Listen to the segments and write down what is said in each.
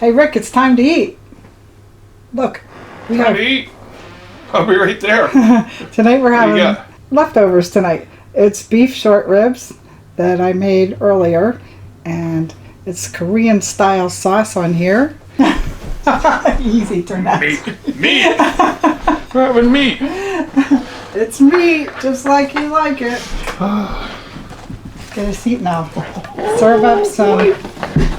Hey, Rick, it's time to eat. Look, we Time have to eat. I'll be right there. tonight. We're What do you having got? leftovers tonight. It's beef short ribs that I made earlier, and it's Korean style sauce on here. Easy, turn that. Meat. Meat. We're having meat. It's meat, just like you like it. Get a seat now. Serve up some.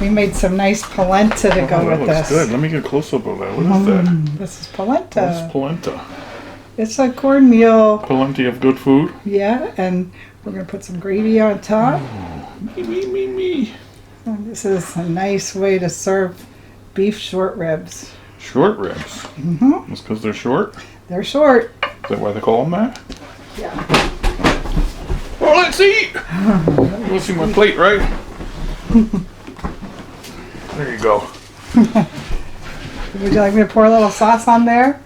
We made some nice polenta to go Oh, that with looks this. good. Let me get a close up of that. What is that? This is polenta. What's polenta? It's a cornmeal. Plenty of good food. Yeah, and we're gonna put some gravy on top. Me. And this is a nice way to serve beef short ribs. Short ribs. Mm-hmm. That's because they're short. They're short. Is that why they call them that? Yeah. Well, let's eat. You see my plate, right? There you go. Would you like me to pour a little sauce on there?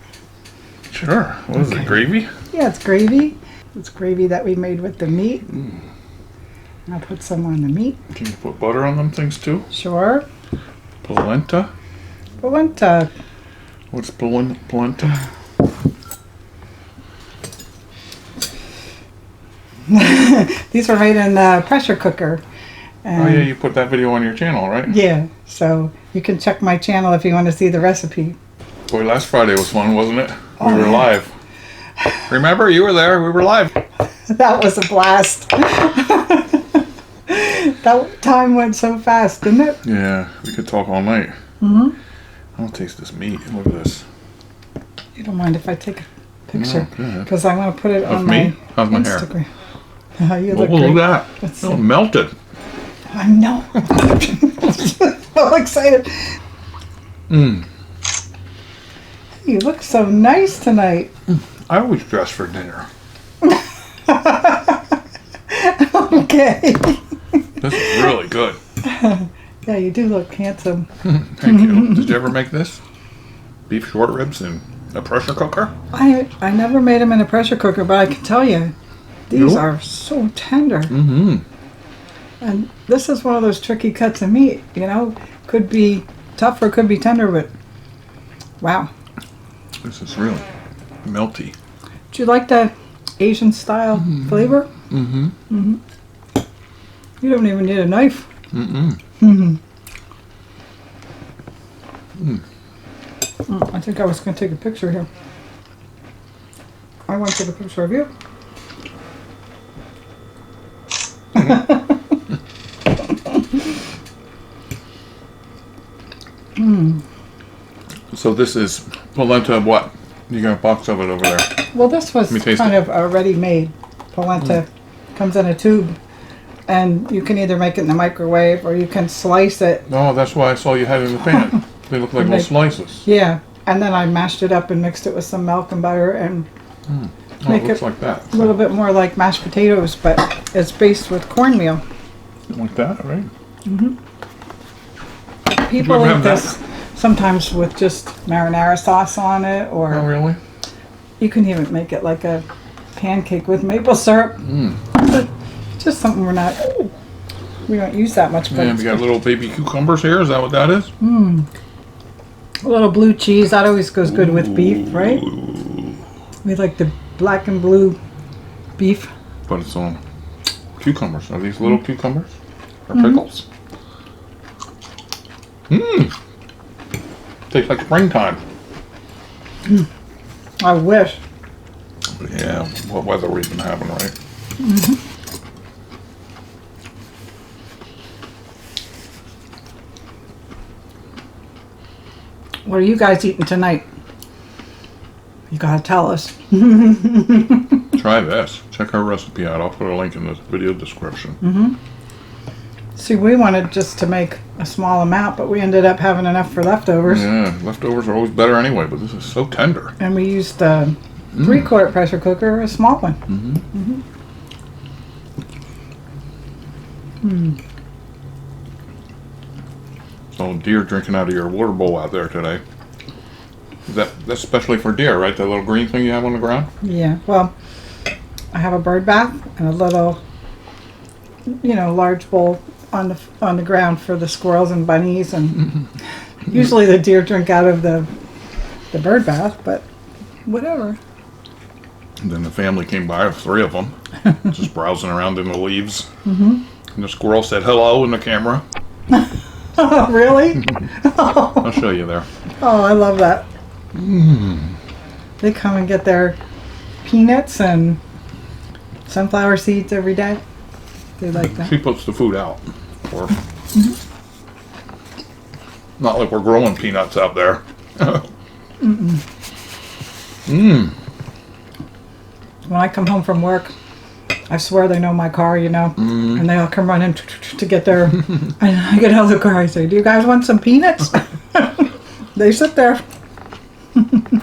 Sure. What is it? Gravy? Yeah, it's gravy. It's gravy that we made with the meat. I'll put some on the meat. Can you put butter on them things too? Sure. Polenta. Polenta. What's polenta? These were made in the pressure cooker. Oh yeah, you put that video on your channel, right? Yeah, so you can check my channel if you want to see the recipe. Boy, last Friday was fun, wasn't it? We Oh, were yeah. live. Remember, you were there. We were live. That was a blast. That time went so fast, didn't it? Yeah, we could talk all night. Mm-hmm. I don't taste this meat. Look at this. You don't mind if I take a picture? No, good. Because I want to put it Of on me? my How's my hair? Instagram. You Oh, look look great. at that. Let's Oh, see. melted. I know. So excited. Mm. You look so nice tonight. I always dress for dinner. Okay. This is really good. Yeah, you do look handsome. Thank you. Did you ever make this? Beef short ribs in a pressure cooker? I never made them in a pressure cooker, but I can tell you, these Nope. are so tender. Mm-hmm. And this is one of those tricky cuts of meat, you know? Could be tough or could be tender, but wow. This is really melty. Do you like the Asian style flavor? Mm-hmm. Mm-hmm. You don't even need a knife. Mm-mm. Mm-hmm. I think I was going to take a picture here. I want to take a picture of you. So this is polenta of what? You got a box of it over there. Well, this was Let me taste kind it. of a ready-made polenta. Comes in a tube, and you can either make it in the microwave or you can slice it. Oh, that's why I saw you had it in the pan. They look like little slices. Yeah, and then I mashed it up and mixed it with some milk and butter and Oh, Make it looks it like that. a little bit more like mashed potatoes, but it's based with cornmeal. Like that, right? People ever eat have that? this sometimes with just marinara sauce on it, Oh, or really? you can even make it like a pancake with maple syrup. But it's just something we don't use that much. But And it's we got little baby cucumbers here. Is that what that is? a little blue cheese that always goes good with beef, right? We like the black and blue beef. But it's on cucumbers. Are these little cucumbers? Or pickles? Mmm. Tastes like springtime. I wish. But yeah, what weather we've been having, right? What are you guys eating tonight? You gotta tell us. Try this. Check our recipe out. I'll put a link in the video description. See, we wanted just to make a small amount, but we ended up having enough for leftovers. Yeah, leftovers are always better anyway, but this is so tender. And we used a 3-quart pressure cooker, a small one. So deer drinking out of your water bowl out there today. That's especially for deer, right? That little green thing you have on the ground? Yeah, well, I have a bird bath and a little, large bowl on the ground for the squirrels and bunnies and Usually the deer drink out of the bird bath, but whatever. And then the family came by, 3 of them, just browsing around in the leaves. And the squirrel said hello in the camera. Oh, really? I'll show you there. Oh, I love that. They come and get their peanuts and sunflower seeds every day. They like that. She puts the food out. Or, not like we're growing peanuts out there. When I come home from work, I swear they know my car, you know, and they all come running to get their. And I get out of the car. I say, "Do you guys want some peanuts?" They sit there. Some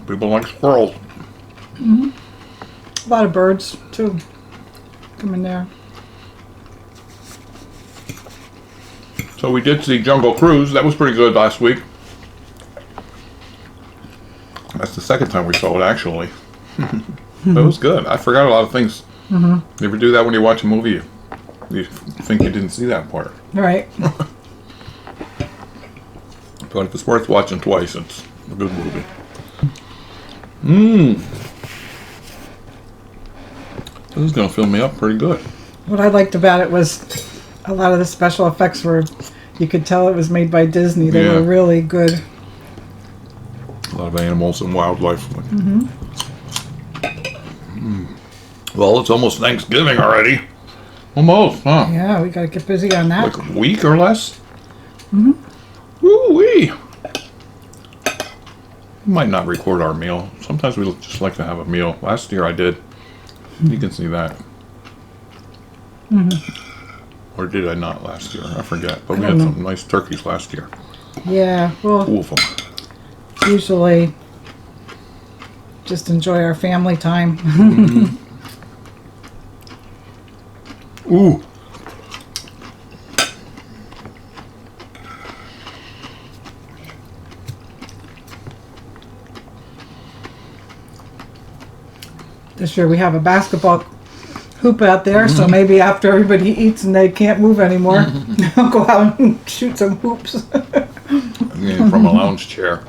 people like squirrels. A lot of birds too come in there. So we did see Jungle Cruise. That was pretty good last week. That's the second time we saw it, actually. But it was good. I forgot a lot of things. You ever do that when you watch a movie? You think you didn't see that part. Right. But if it's worth watching twice, it's a good movie. This is going to fill me up pretty good. What I liked about it was a lot of the special effects were, you could tell it was made by Disney. They were really good. A lot of animals and wildlife. Well, it's almost Thanksgiving already. Almost, huh? Yeah, we got to get busy on that. Like a week or less? Woo-wee! We might not record our meal. Sometimes we just like to have a meal. Last year I did. You can see that. Or did I not last year? I forget. But we had some nice turkeys last year. Yeah, well, 2 of them. usually just enjoy our family time. Ooh. This year we have a basketball hoop out there, so maybe after everybody eats and they can't move anymore, they'll go out and shoot some hoops. Yeah, from a lounge chair.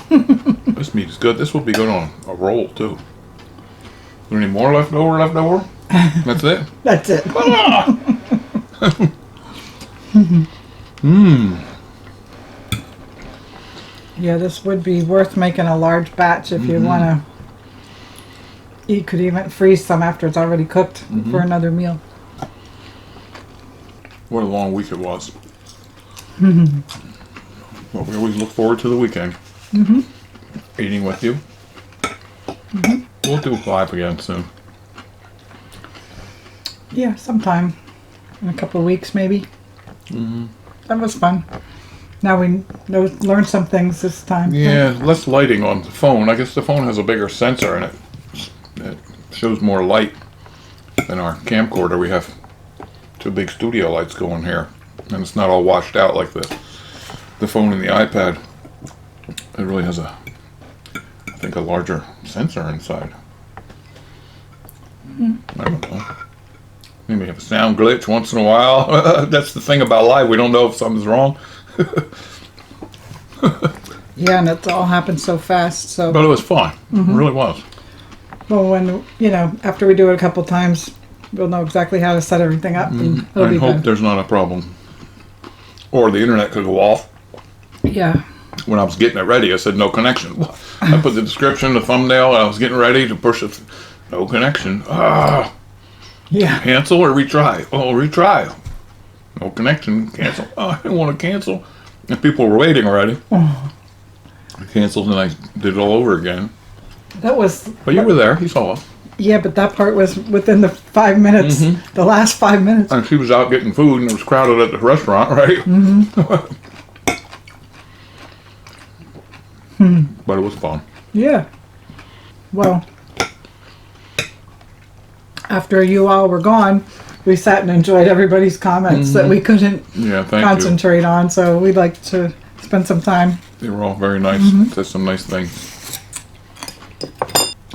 This meat is good. This will be good on a roll, too. Is there any more left over? That's it? That's it. Yeah, this would be worth making a large batch if you want to. You could even freeze some after it's already cooked for another meal. What a long week it was. Well, we always look forward to the weekend. Eating with you. We'll do 5 again soon. Yeah, sometime in a couple of weeks, maybe. That was fun. Now we learned some things this time. Yeah, less lighting on the phone. I guess the phone has a bigger sensor and it shows more light than our camcorder. We have 2 big studio lights going here, and it's not all washed out like the phone and the iPad. It really has I think a larger sensor inside. I don't know. Maybe have a sound glitch once in a while. That's the thing about live. We don't know if something's wrong. Yeah, and it all happened so fast. So, But it was fun. It really was. well, when after we do it a couple times, we'll know exactly how to set everything up, and it'll I be hope good. there's not a problem. Or the internet could go off. Yeah. When I was getting it ready, I said no connection. I put the description, the thumbnail, and I was getting ready to push it. No connection. Yeah. Cancel or retry? Oh, retry. No connection. Cancel. Oh, I didn't want to cancel. And people were waiting already. I canceled and I did it all over again. That was. But you were there. You saw us. Yeah, but that part was within the 5 minutes. The last 5 minutes. And she was out getting food and it was crowded at the restaurant, right? But it was fun. Yeah. Well, after you all were gone, we sat and enjoyed everybody's comments that we couldn't Yeah, thank concentrate on. So we'd like to spend some time. you. They were all very nice. Said some nice things.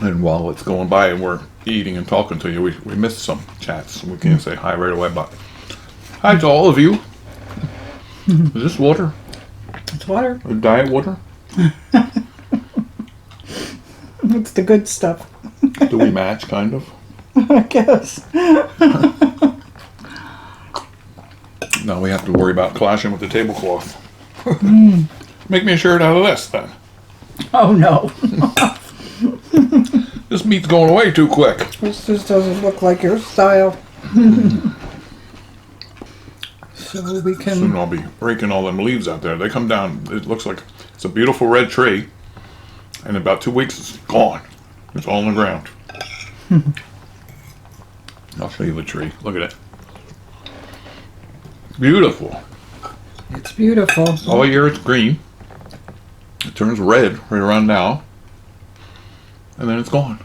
And while it's going by and we're eating and talking to you, we missed some chats. We can't say hi right away, but hi to all of you. Is this water? It's water. Diet water? It's the good stuff. Do we match, kind of? I guess. Now we have to worry about clashing with the tablecloth. Make me a shirt out of this, then. Oh no. This meat's going away too quick. This just doesn't look like your style. So we can... Soon I'll be raking all them leaves out there. They come down. It looks like it's a beautiful red tree. And in about 2 weeks, it's gone. It's all on the ground. I'll show you the tree. Look at it. Beautiful. It's beautiful. All year it's green. It turns red right around now. And then it's gone.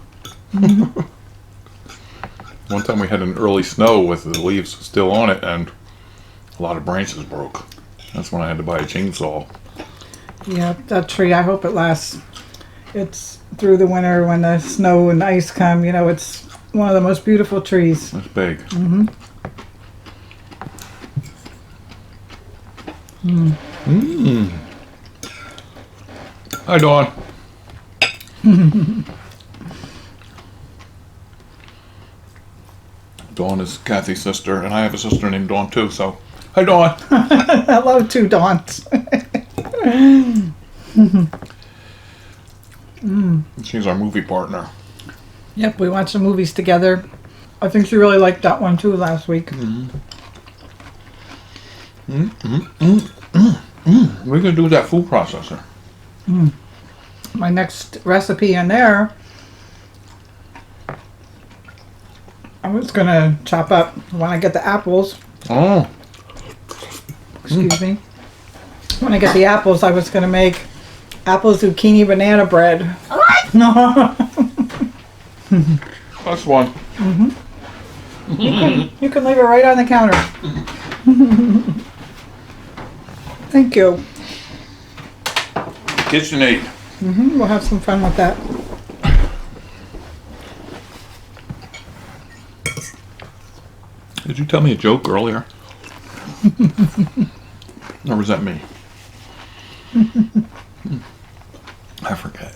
One time we had an early snow with the leaves still on it and a lot of branches broke. That's when I had to buy a chainsaw. Yeah, that tree, I hope it lasts. It's through the winter when the snow and ice come, you know, it's one of the most beautiful trees. That's big. Hi, Dawn. Dawn is Kathy's sister, and I have a sister named Dawn too, so hi, Dawn. Hello, two Dawns. She's our movie partner. Yep, we watched the movies together. I think she really liked that one too last week. What are you going to do with that food processor? My next recipe in there, I was going to chop up when I get the apples. Oh, Excuse me. When I get the apples, I was going to make apple zucchini banana bread. No. that's one. You can leave it right on the counter. Thank you. KitchenAid. We'll have some fun with that. Did you tell me a joke earlier? Or was that me? I forget.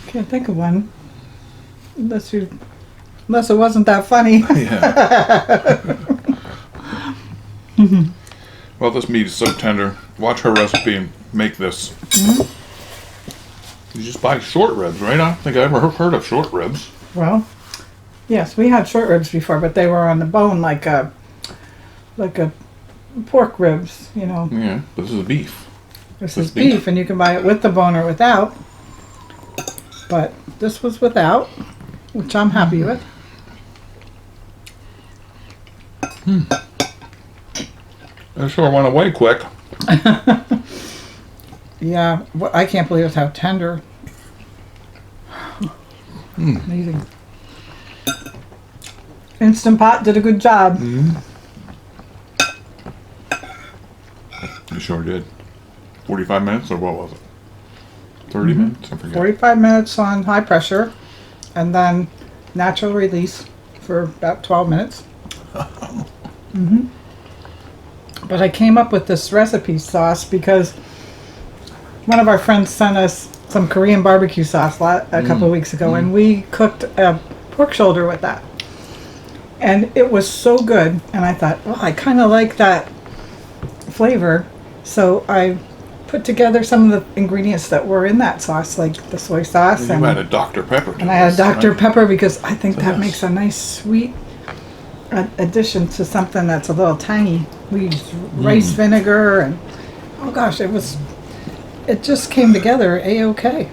Can't think of one. Unless it wasn't that funny. Yeah. Well, this meat is so tender. Watch her recipe and make this. You just buy short ribs, right? I don't think I ever heard of short ribs. Well, yes, we had short ribs before, but they were on the bone like a pork ribs, you know. Yeah, this is beef. This is beef, and you can buy it with the bone or without. But this was without, which I'm happy with. That sure went away quick. Yeah, I can't believe how tender. Amazing. Instant Pot did a good job. You sure did. 45 minutes, or what was it? 30 minutes? I forget. 45 minutes on high pressure, and then natural release for about 12 minutes. But I came up with this recipe sauce because one of our friends sent us some Korean barbecue sauce a couple of weeks ago, and we cooked a pork shoulder with that. And it was so good, and I thought, oh, I kind of like that flavor. So I put together some of the ingredients that were in that sauce, like the soy sauce. You had a Dr. Pepper. And I had Dr. Right? Pepper because I think that Yes. makes a nice sweet addition to something that's a little tangy. We used rice vinegar and oh gosh, it just came together a-okay.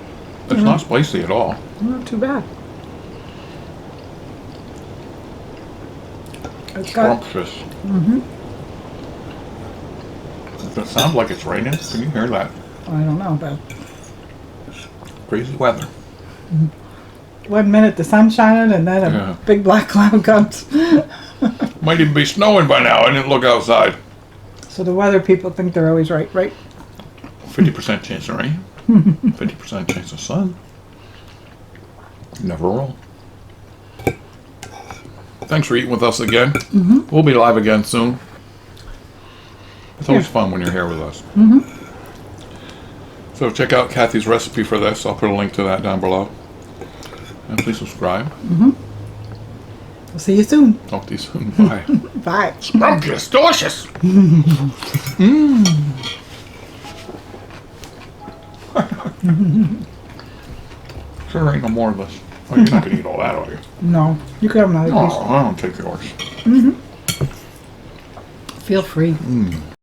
It's not spicy at all. Not too bad. It's got, Scrumptious. It sounds like it's raining. Can you hear that? I don't know, but Crazy weather. 1 minute the sun's shining and then a big black cloud comes. Might even be snowing by now. I didn't look outside. So the weather people think they're always right? 50% chance of rain. 50% chance of sun. Never wrong. Thanks for eating with us again. We'll be live again soon. It's always fun when you're here with us. So check out Kathy's recipe for this. I'll put a link to that down below. And please subscribe. We'll see you soon. Talk to you soon. Bye. Bye. Scrumptious, delicious. Sure ain't no more of this. Oh, you're not gonna eat all that, are you? No, you can have another piece. Oh, I don't take yours. Feel free.